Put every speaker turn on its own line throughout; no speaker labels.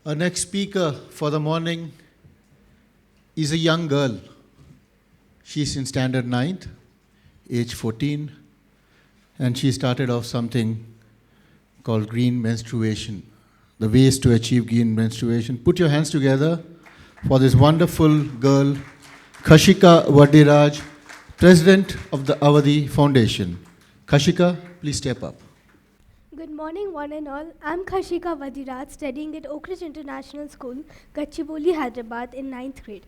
Our next speaker for the morning is a young girl. She's in standard 9th, age 14, and she started off something called green menstruation. The ways to achieve green menstruation. Put your hands together for this wonderful girl, Khashikha Vaddiraj, President of the Avadi Foundation. Kashika, please step up.
Good morning, one and all. I'm Khashikha Vaddiraj, studying at Oak Ridge International School, Gachibowli, Hyderabad, in 9th grade.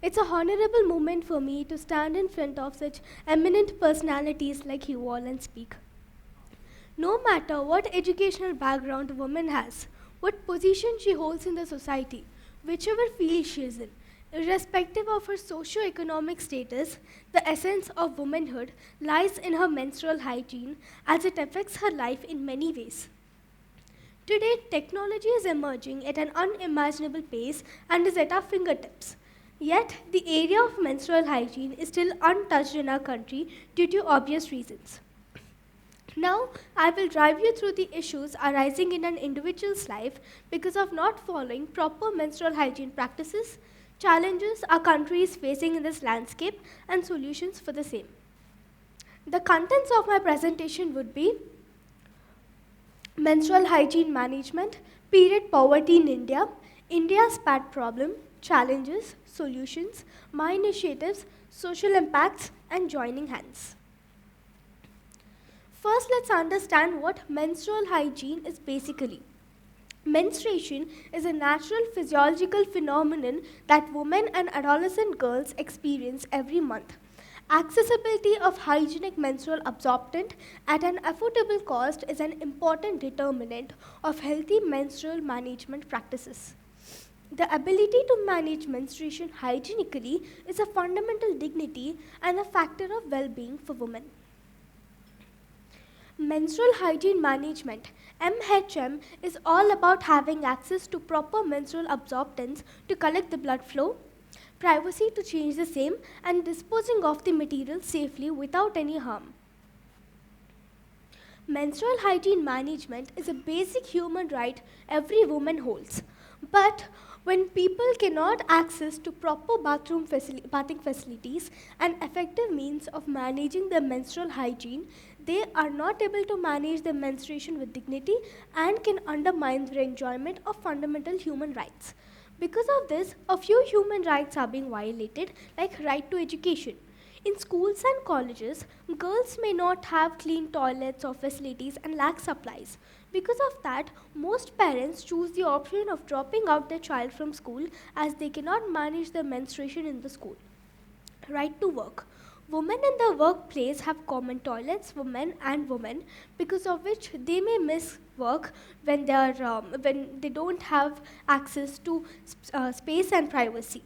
It's a honorable moment for me to stand in front of such eminent personalities like you all and speak. No matter what educational background a woman has, what position she holds in the society, whichever field she is in, irrespective of her socio-economic status, the essence of womanhood lies in her menstrual hygiene as it affects her life in many ways. Today, technology is emerging at an unimaginable pace and is at our fingertips. Yet, the area of menstrual hygiene is still untouched in our country due to obvious reasons. Now, I will drive you through the issues arising in an individual's life because of not following proper menstrual hygiene practices, challenges our country is facing in this landscape, and solutions for the same. The contents of my presentation would be menstrual hygiene management, period poverty in India, India's pad problem, challenges, solutions, my initiatives, social impacts, and joining hands. First, let's understand what menstrual hygiene is basically. Menstruation is a natural physiological phenomenon that women and adolescent girls experience every month. Accessibility of hygienic menstrual absorbent at an affordable cost is an important determinant of healthy menstrual management practices. The ability to manage menstruation hygienically is a fundamental dignity and a factor of well-being for women. Menstrual hygiene management MHM is all about having access to proper menstrual absorbents to collect the blood flow, privacy to change the same, and disposing of the material safely without any harm. Menstrual hygiene management is a basic human right every woman holds. But when people cannot access to proper bathing facilities and effective means of managing their menstrual hygiene, they are not able to manage their menstruation with dignity and can undermine their enjoyment of fundamental human rights. Because of this, a few human rights are being violated, like right to education. In schools and colleges, girls may not have clean toilets or facilities and lack supplies. Because of that, most parents choose the option of dropping out their child from school as they cannot manage their menstruation in the school. Right to work. Women in the workplace have common toilets for men and women, because of which they may miss work when they don't have access to space and privacy.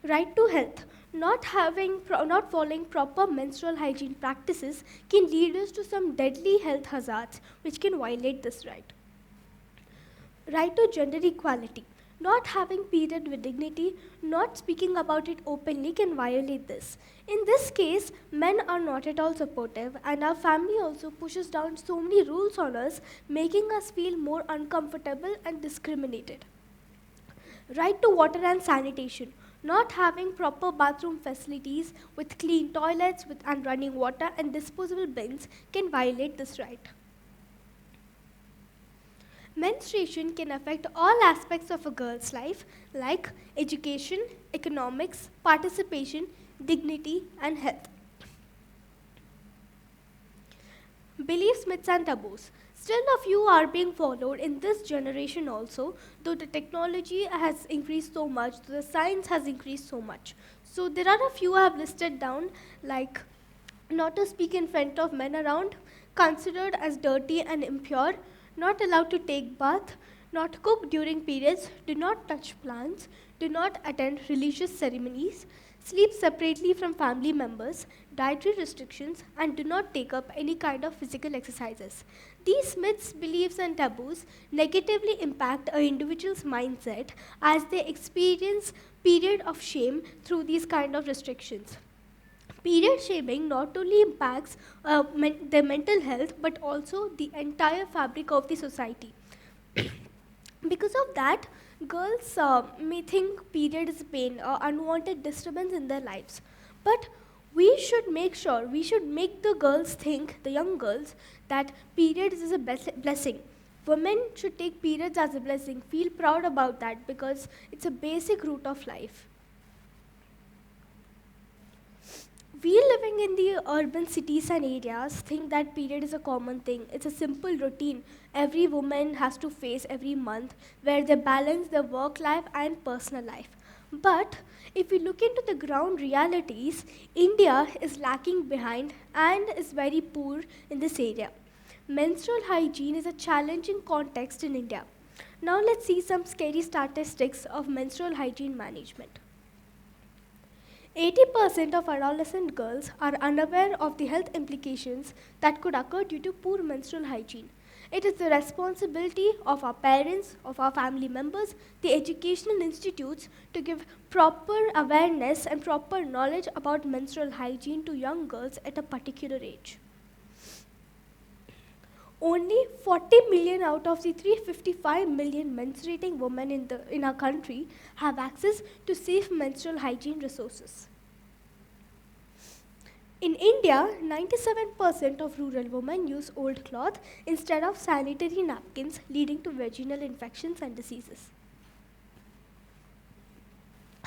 Right to health. Not following proper menstrual hygiene practices can lead us to some deadly health hazards which can violate this right. Right to gender equality. Not having period with dignity, not speaking about it openly can violate this. In this case, men are not at all supportive, and our family also pushes down so many rules on us, making us feel more uncomfortable and discriminated. Right to water and sanitation. Not having proper bathroom facilities with clean toilets and running water and disposable bins can violate this right. Menstruation can affect all aspects of a girl's life, like education, economics, participation, dignity, and health. Beliefs, myths, and taboos. Still, a few are being followed in this generation also, though the technology has increased so much, the science has increased so much. So there are a few I have listed down, like not to speak in front of men around, considered as dirty and impure, not allowed to take bath, not cook during periods, do not touch plants, do not attend religious ceremonies, sleep separately from family members, dietary restrictions, and do not take up any kind of physical exercises. These myths, beliefs, and taboos negatively impact an individual's mindset as they experience period of shame through these kind of restrictions. Period shaming not only impacts their mental health but also the entire fabric of the society. Because of that, girls may think period is pain or unwanted disturbance in their lives. But we should make the girls think, the young girls, that periods is a blessing. Women should take periods as a blessing, feel proud about that because it's a basic root of life. We living in the urban cities and areas think that period is a common thing. It's a simple routine every woman has to face every month where they balance their work life and personal life. But if we look into the ground realities, India is lacking behind and is very poor in this area. Menstrual hygiene is a challenging context in India. Now let's see some scary statistics of menstrual hygiene management. 80% of adolescent girls are unaware of the health implications that could occur due to poor menstrual hygiene. It is the responsibility of our parents, of our family members, the educational institutes to give proper awareness and proper knowledge about menstrual hygiene to young girls at a particular age. Only 40 million out of the 355 million menstruating women in our country have access to safe menstrual hygiene resources. In India, 97% of rural women use old cloth instead of sanitary napkins, leading to vaginal infections and diseases.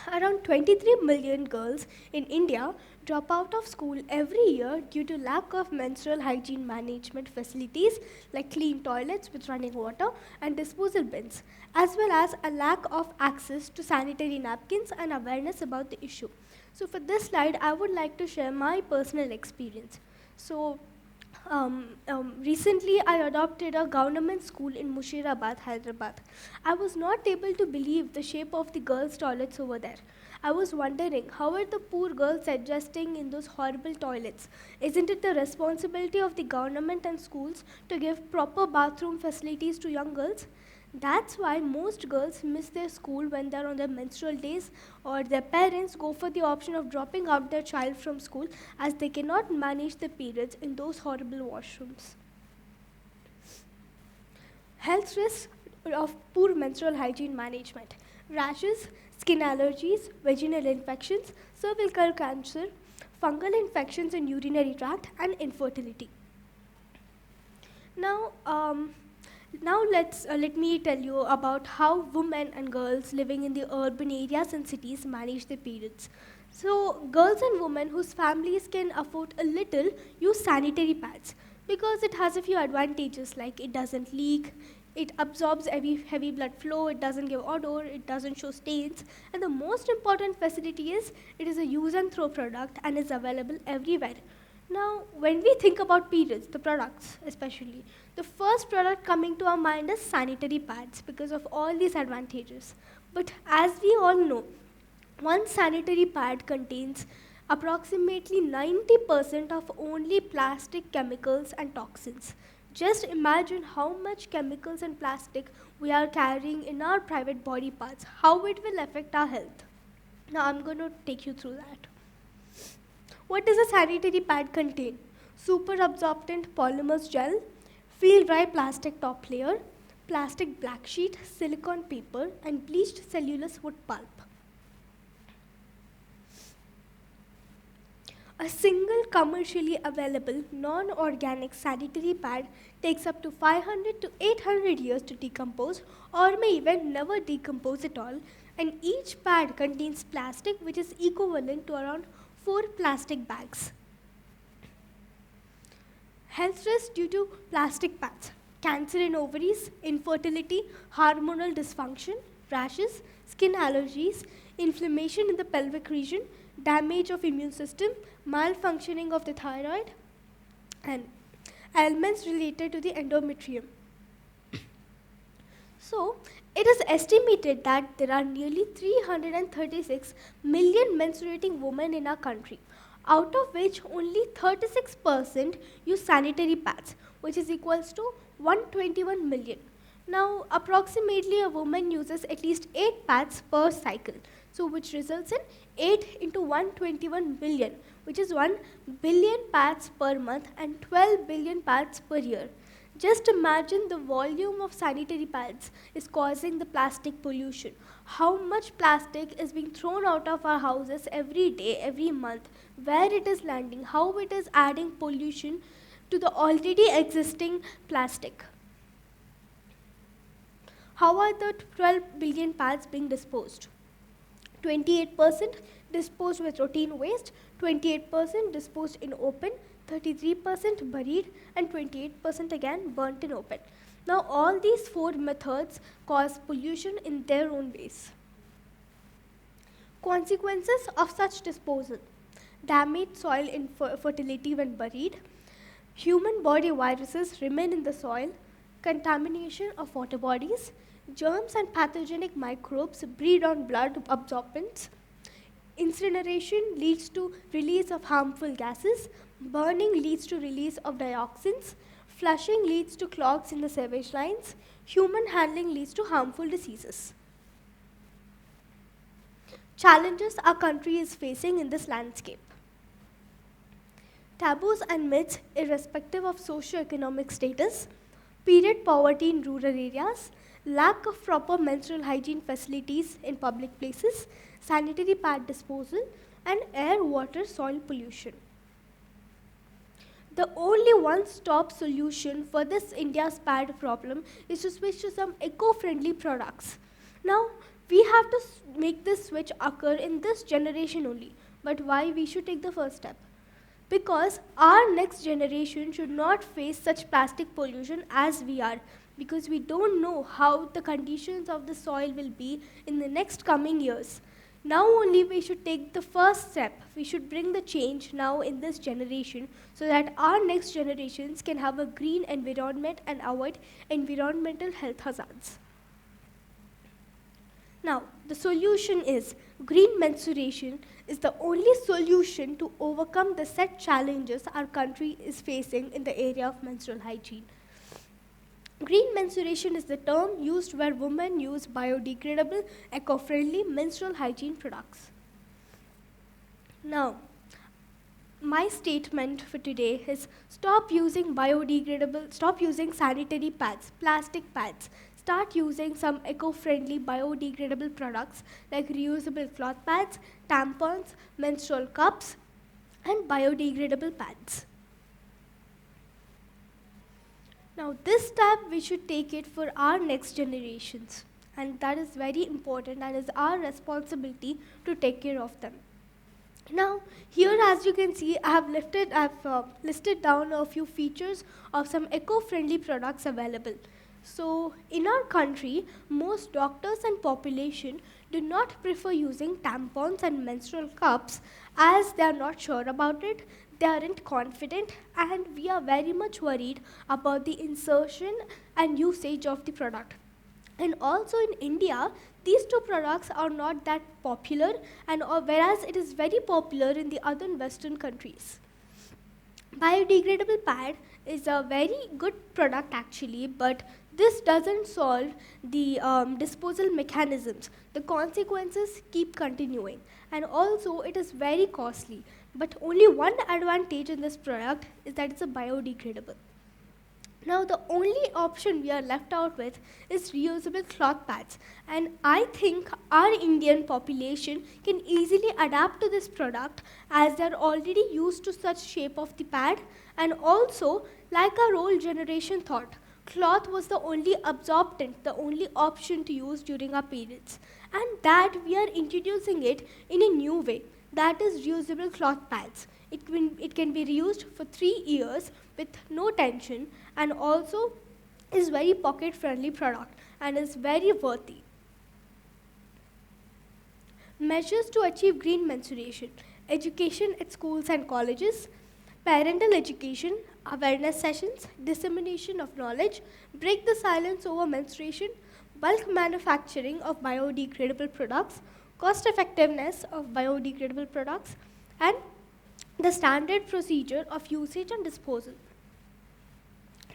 Around 23 million girls in India drop out of school every year due to lack of menstrual hygiene management facilities like clean toilets with running water and disposal bins, as well as a lack of access to sanitary napkins and awareness about the issue. So for this slide, I would like to share my personal experience. So recently, I adopted a government school in Mushirabad, Hyderabad. I was not able to believe the shape of the girls' toilets over there. I was wondering, how are the poor girls adjusting in those horrible toilets? Isn't it the responsibility of the government and schools to give proper bathroom facilities to young girls? That's why most girls miss their school when they're on their menstrual days, or their parents go for the option of dropping out their child from school as they cannot manage the periods in those horrible washrooms. Health risks of poor menstrual hygiene management: rashes, skin allergies, vaginal infections, cervical cancer, fungal infections in urinary tract, and infertility. Now, let me tell you about how women and girls living in the urban areas and cities manage their periods. So, girls and women whose families can afford a little use sanitary pads because it has a few advantages like it doesn't leak, it absorbs heavy blood flow, it doesn't give odor, it doesn't show stains, and the most important facility is it is a use and throw product and is available everywhere. Now, when we think about periods, the products especially, the first product coming to our mind is sanitary pads because of all these advantages. But as we all know, one sanitary pad contains approximately 90% of only plastic chemicals and toxins. Just imagine how much chemicals and plastic we are carrying in our private body parts, how it will affect our health. Now, I'm going to take you through that. What does a sanitary pad contain? Super absorbent polymers gel, field dry plastic top layer, plastic black sheet, silicone paper, and bleached cellulose wood pulp. A single commercially available non-organic sanitary pad takes up to 500 to 800 years to decompose or may even never decompose at all, and each pad contains plastic which is equivalent to around 4 plastic bags. Health risks due to plastic pads: cancer in ovaries, infertility, hormonal dysfunction, rashes, skin allergies, inflammation in the pelvic region, damage of immune system, malfunctioning of the thyroid, and ailments related to the endometrium. So, it is estimated that there are nearly 336 million menstruating women in our country, out of which only 36% use sanitary pads, which is equals to 121 million. Now, approximately a woman uses at least 8 pads per cycle, so which results in 8 into 121 billion, which is 1 billion pads per month and 12 billion pads per year. Just imagine the volume of sanitary pads is causing the plastic pollution. How much plastic is being thrown out of our houses every day, every month, where it is landing, how it is adding pollution to the already existing plastic. How are the 12 billion pads being disposed? 28% disposed with routine waste, 28% disposed in open, 33% buried, and 28% again burnt in open. Now all these four methods cause pollution in their own ways. Consequences of such disposal: damaged soil fertility when buried, human body viruses remain in the soil, contamination of water bodies, germs and pathogenic microbes breed on blood absorbents, incineration leads to release of harmful gases, burning leads to release of dioxins, flushing leads to clogs in the sewage lines, human handling leads to harmful diseases. Challenges our country is facing in this landscape: taboos and myths irrespective of socio-economic status, period poverty in rural areas, lack of proper menstrual hygiene facilities in public places, sanitary pad disposal, and air, water, soil pollution. The only one-stop solution for this India's pad problem is to switch to some eco-friendly products. Now, we have to make this switch occur in this generation only. But why we should take the first step? Because our next generation should not face such plastic pollution as we are, because we don't know how the conditions of the soil will be in the next coming years. Now only we should take the first step. We should bring the change now in this generation so that our next generations can have a green environment and avoid environmental health hazards. Now, the solution is green menstruation is the only solution to overcome the set challenges our country is facing in the area of menstrual hygiene. Green menstruation is the term used where women use biodegradable, eco-friendly menstrual hygiene products. Now, my statement for today is stop using sanitary pads, plastic pads. Start using some eco-friendly biodegradable products like reusable cloth pads, tampons, menstrual cups, and biodegradable pads. Now this step we should take it for our next generations, and that is very important and is our responsibility to take care of them. Now here, as you can see, I have listed down a few features of some eco-friendly products available. So in our country, most doctors and population do not prefer using tampons and menstrual cups as they are not sure about it, they aren't confident, and we are very much worried about the insertion and usage of the product. And also in India, these two products are not that popular, and whereas it is very popular in the other Western countries. Biodegradable pad is a very good product actually, but this doesn't solve the disposal mechanisms. The consequences keep continuing, and also it is very costly. But only one advantage in this product is that it's a biodegradable. Now the only option we are left out with is reusable cloth pads, and I think our Indian population can easily adapt to this product as they are already used to such shape of the pad, and also like our old generation thought, cloth was the only absorbent, the only option to use during our periods, and that we are introducing it in a new way, that is reusable cloth pads. It can be reused for 3 years with no tension, and also is very pocket friendly product and is very worthy. Measures to achieve green menstruation: education at schools and colleges, parental education, awareness sessions, dissemination of knowledge, break the silence over menstruation, bulk manufacturing of biodegradable products, cost effectiveness of biodegradable products, and the standard procedure of usage and disposal.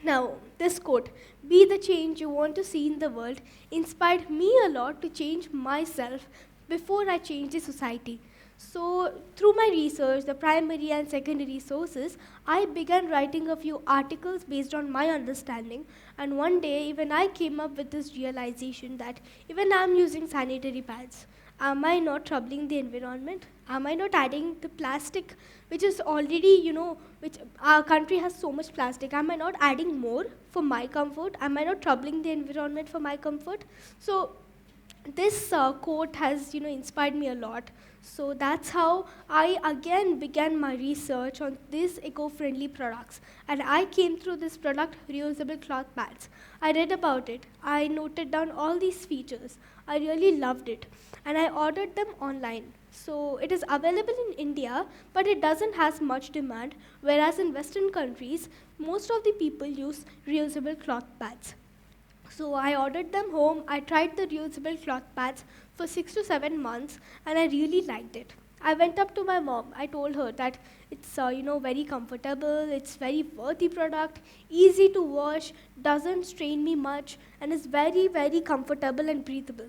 Now, this quote, "Be the change you want to see in the world," inspired me a lot to change myself before I change the society. So, through my research, the primary and secondary sources, I began writing a few articles based on my understanding. And one day, even I came up with this realization that even I'm using sanitary pads. Am I not troubling the environment? Am I not adding the plastic, which is already, which our country has so much plastic? Am I not adding more for my comfort? Am I not troubling the environment for my comfort? So, this quote has inspired me a lot. So that's how I again began my research on these eco-friendly products, and I came through this product, reusable cloth pads. I read about it, I noted down all these features, I really loved it, and I ordered them online. So it is available in India, but it doesn't has much demand, whereas in western countries most of the people use reusable cloth pads. So I ordered them home. I tried the reusable cloth pads for 6 to 7 months, and I really liked it. I went up to my mom. I told her that it's very comfortable. It's very worthy product, easy to wash, doesn't strain me much, and is very comfortable and breathable.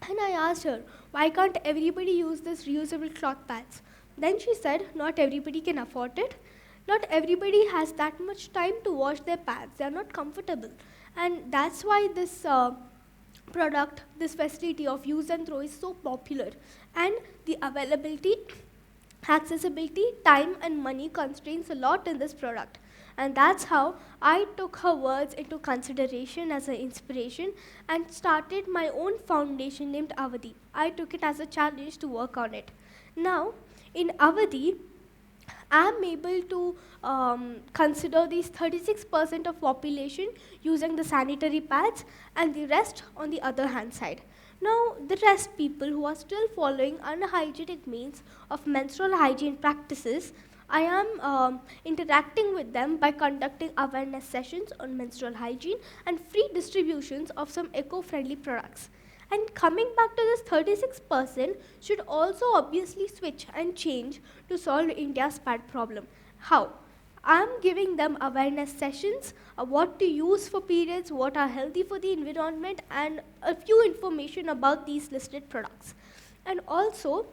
And I asked her, why can't everybody use this reusable cloth pads? Then she said, not everybody can afford it. Not everybody has that much time to wash their pads. They are not comfortable. And that's why this product, this facility of use and throw is so popular. And the availability, accessibility, time and money constraints a lot in this product. And that's how I took her words into consideration as an inspiration and started my own foundation named Avadi. I took it as a challenge to work on it. Now, in Avadi, I'm able to consider these 36% of population using the sanitary pads and the rest on the other hand side. Now, the rest people who are still following unhygienic means of menstrual hygiene practices, I am interacting with them by conducting awareness sessions on menstrual hygiene and free distributions of some eco-friendly products. And coming back to this 36% should also obviously switch and change to solve India's pad problem. How? I'm giving them awareness sessions of what to use for periods, what are healthy for the environment, and a few information about these listed products. And also,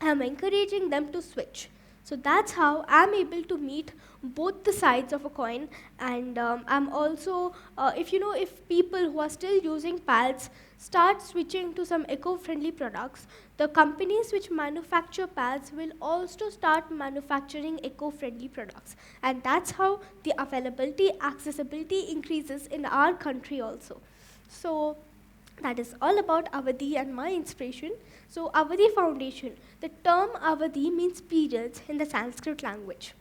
I'm encouraging them to switch. So that's how I'm able to meet both the sides of a coin. And I'm also, if people who are still using pads start switching to some eco-friendly products, the companies which manufacture pads will also start manufacturing eco-friendly products. And that's how the availability, accessibility increases in our country also. So that is all about Avadi and my inspiration. So Avadi Foundation. The term Avadi means periods in the Sanskrit language.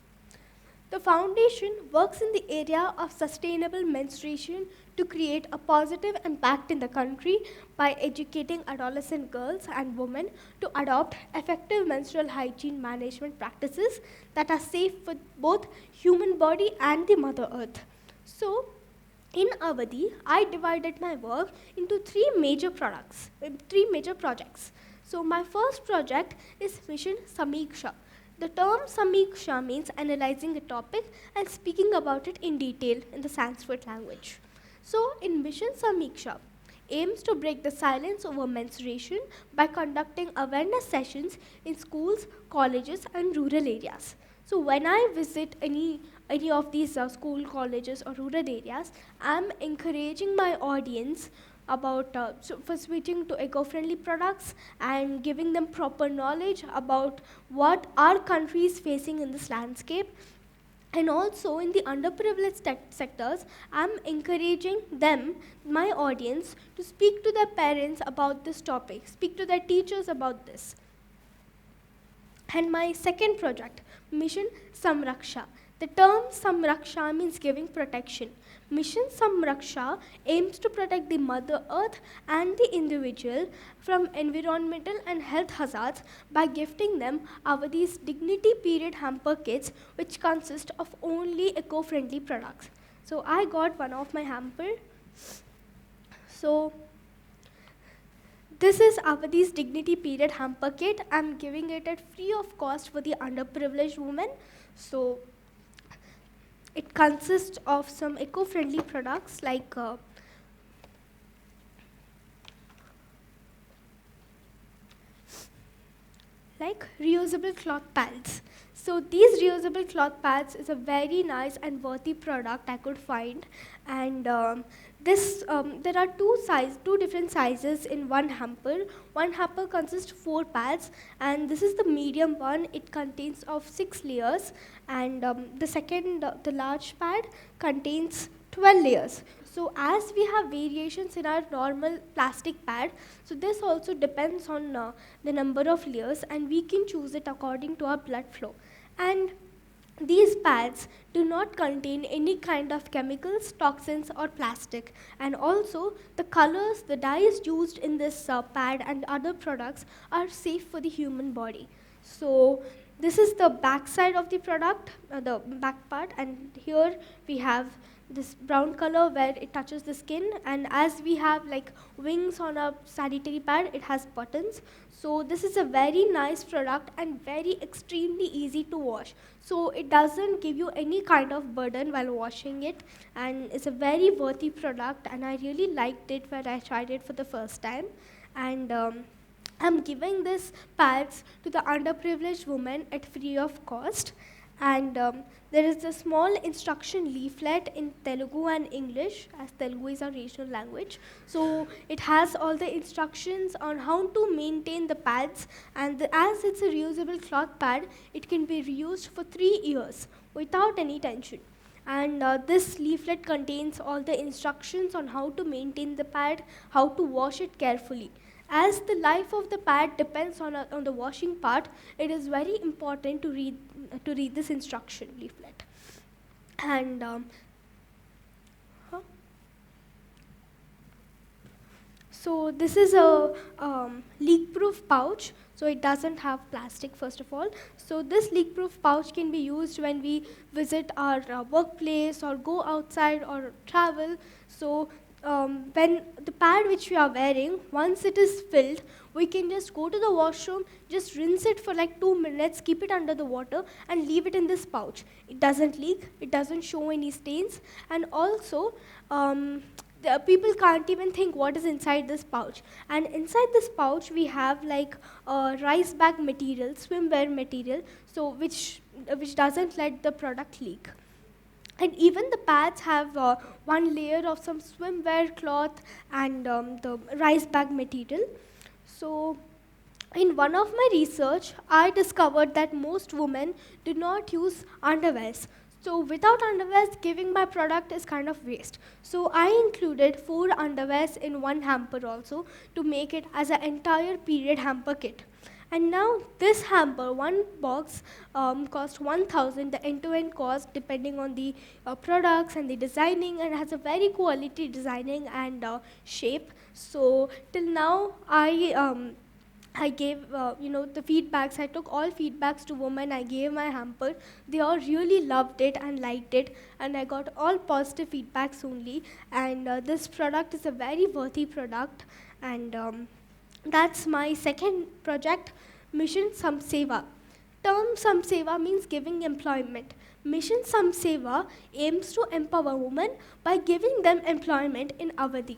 The foundation works in the area of sustainable menstruation to create a positive impact in the country by educating adolescent girls and women to adopt effective menstrual hygiene management practices that are safe for both human body and the Mother Earth. So, in Avadi, I divided my work into three major projects. So my first project is Mission Samiksha. The term Samiksha means analyzing a topic and speaking about it in detail in the Sanskrit language. So in Mission Samiksha, aims to break the silence over menstruation by conducting awareness sessions in schools, colleges and rural areas. So when I visit any of these school, colleges or rural areas, I'm encouraging my audience about for switching to eco-friendly products and giving them proper knowledge about what our country is facing in this landscape. And also in the underprivileged sectors, I'm encouraging them, my audience, to speak to their parents about this topic, speak to their teachers about this. And my second project, Mission Samraksha. The term Samraksha means giving protection. Mission Samraksha aims to protect the Mother Earth and the individual from environmental and health hazards by gifting them Avadi's Dignity Period Hamper Kits, which consist of only eco-friendly products. So I got one of my hamper. So this is Avadi's Dignity Period Hamper Kit. I'm giving it at free of cost for the underprivileged women. So it consists of some eco-friendly products like like reusable cloth pads. So these reusable cloth pads is a very nice and worthy product I could find, and there are two different sizes in one hamper. One hamper consists 4 pads, and this is the medium one. It contains of 6 layers, and the large pad contains 12 layers. So as we have variations in our normal plastic pad, so this also depends on the number of layers, and we can choose it according to our blood flow. And these pads do not contain any kind of chemicals, toxins or plastic. And also the colors, the dyes used in this pad and other products are safe for the human body. So this is the back side of the product, the back part, and here we have this brown color where it touches the skin, and as we have like wings on a sanitary pad, it has buttons. So this is a very nice product and very extremely easy to wash. So it doesn't give you any kind of burden while washing it, and it's a very worthy product, and I really liked it when I tried it for the first time. And I'm giving this pads to the underprivileged women at free of cost. And there is a small instruction leaflet in Telugu and English, as Telugu is our regional language. So it has all the instructions on how to maintain the pads, and as it's a reusable cloth pad, it can be reused for 3 years without any tension. And this leaflet contains all the instructions on how to maintain the pad, how to wash it carefully. As the life of the pad depends on the washing part, it is very important to read this instruction leaflet. And so this is a leak-proof pouch. So it doesn't have plastic, first of all. So this leak-proof pouch can be used when we visit our workplace or go outside or travel. So when the pad which we are wearing, once it is filled, we can just go to the washroom, just rinse it for like 2 minutes, keep it under the water, and leave it in this pouch. It doesn't leak, it doesn't show any stains, and also the people can't even think what is inside this pouch. And inside this pouch, we have like rice bag material, swimwear material, so which doesn't let the product leak. And even the pads have one layer of some swimwear cloth and the rice bag material. So in one of my research, I discovered that most women do not use underwears. So without underwears, giving my product is kind of waste. So I included 4 underwears in one hamper also to make it as an entire period hamper kit. And now this hamper, one box, cost 1,000, the end-to-end cost depending on the products and the designing, and has a very quality designing and shape. So till now, I gave the feedbacks. I took all feedbacks to women. I gave my hamper. They all really loved it and liked it, and I got all positive feedbacks only. And this product is a very worthy product, and that's my second project, Mission Samseva. Term Samseva means giving employment. Mission Samseva aims to empower women by giving them employment in Avadi.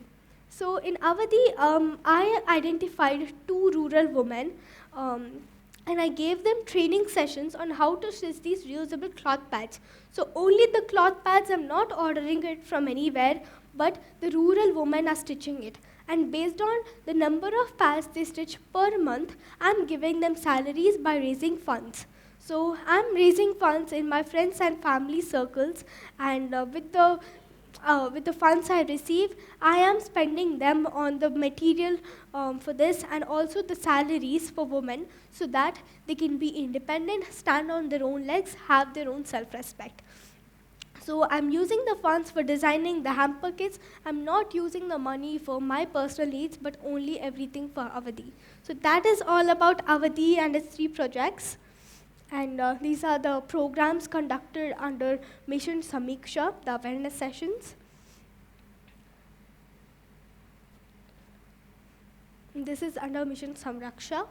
So in Avadi, I identified 2 rural women, and I gave them training sessions on how to stitch these reusable cloth pads. So only the cloth pads, I'm not ordering it from anywhere, but the rural women are stitching it. And based on the number of pads they stitch per month, I'm giving them salaries by raising funds. So I'm raising funds in my friends and family circles, and with the funds I receive, I am spending them on the material for this, and also the salaries for women, so that they can be independent, stand on their own legs, have their own self-respect. So I'm using the funds for designing the hamper kits. I'm not using the money for my personal needs, but only everything for Avadi. So that is all about Avadi and its 3 projects. And these are the programs conducted under Mission Samiksha, the awareness sessions. This is under Mission Samraksha.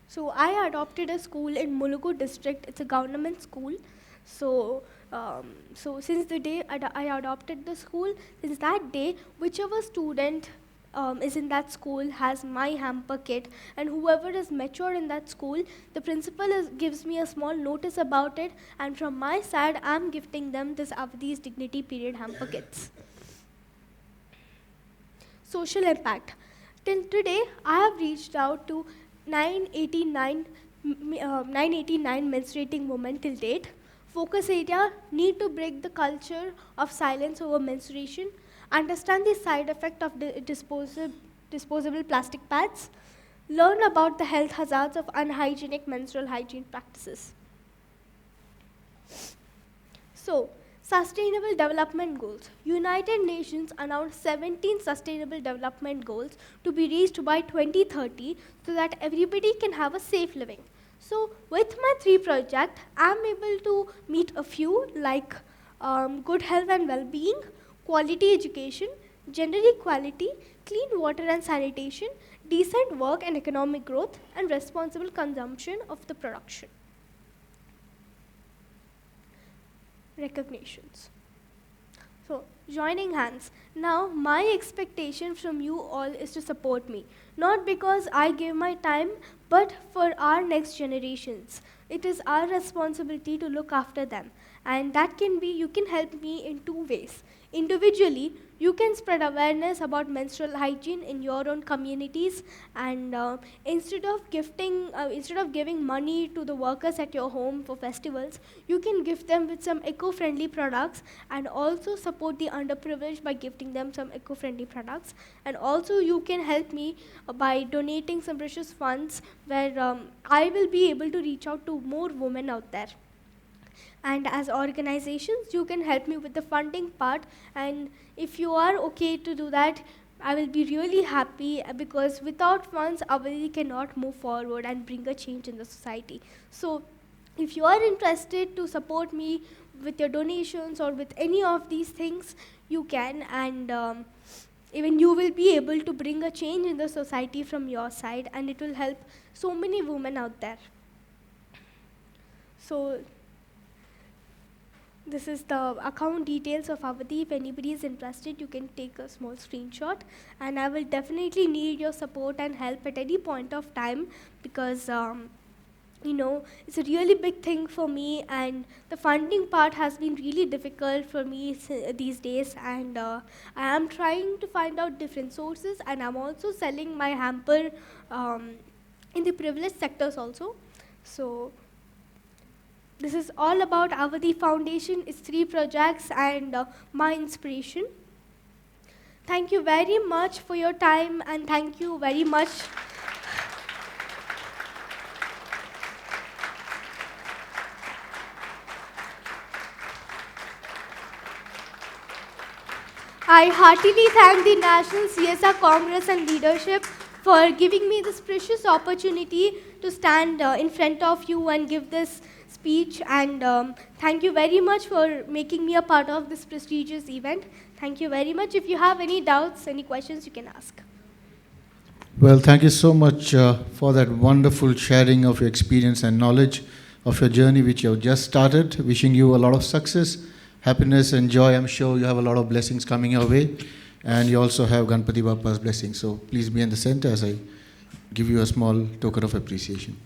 So I adopted a school in Mulugu district. It's a government school. So since the day I adopted the school, since that day, whichever student is in that school has my hamper kit, and whoever is mature in that school, the principal gives me a small notice about it, and from my side, I'm gifting them this Avadi's Dignity Period hamper kits. Social impact. Till today, I have reached out to 989 menstruating women till date. Focus area: need to break the culture of silence over menstruation, understand the side effect of disposable plastic pads, learn about the health hazards of unhygienic menstrual hygiene practices. So, Sustainable Development Goals. United Nations announced 17 Sustainable Development Goals to be reached by 2030 so that everybody can have a safe living. So, with my 3 projects, I'm able to meet a few like good health and well-being, quality education, gender equality, clean water and sanitation, decent work and economic growth, and responsible consumption of the production. Recognitions. So, joining hands. Now, my expectation from you all is to support me. Not because I gave my time, but for our next generations. It is our responsibility to look after them. And that can be, you can help me in 2 ways. Individually, you can spread awareness about menstrual hygiene in your own communities, and instead of giving money to the workers at your home for festivals, you can gift them with some eco-friendly products, and also support the underprivileged by gifting them some eco-friendly products. And also you can help me by donating some precious funds where I will be able to reach out to more women out there. And as organizations, you can help me with the funding part, and if you are okay to do that, I will be really happy, because without funds, Avadi cannot move forward and bring a change in the society. So if you are interested to support me with your donations or with any of these things, you can, and even you will be able to bring a change in the society from your side, and it will help so many women out there. So this is the account details of Avadi. If anybody is interested, you can take a small screenshot, and I will definitely need your support and help at any point of time, because it's a really big thing for me, and the funding part has been really difficult for me these days, and I am trying to find out different sources, and I'm also selling my hamper in the privileged sectors also. So this is all about Avadi Foundation, its 3 projects, and my inspiration. Thank you very much for your time, and thank you very much. I heartily thank the National CSR Congress and leadership for giving me this precious opportunity to stand in front of you and give this speech, and thank you very much for making me a part of this prestigious event. Thank you very much. If you have any doubts, any questions, you can ask.
Well, thank you so much for that wonderful sharing of your experience and knowledge of your journey, which you have just started. Wishing you a lot of success, happiness, and joy. I'm sure you have a lot of blessings coming your way, and you also have Ganpati Bappa's blessing. So please be in the center as I give you a small token of appreciation.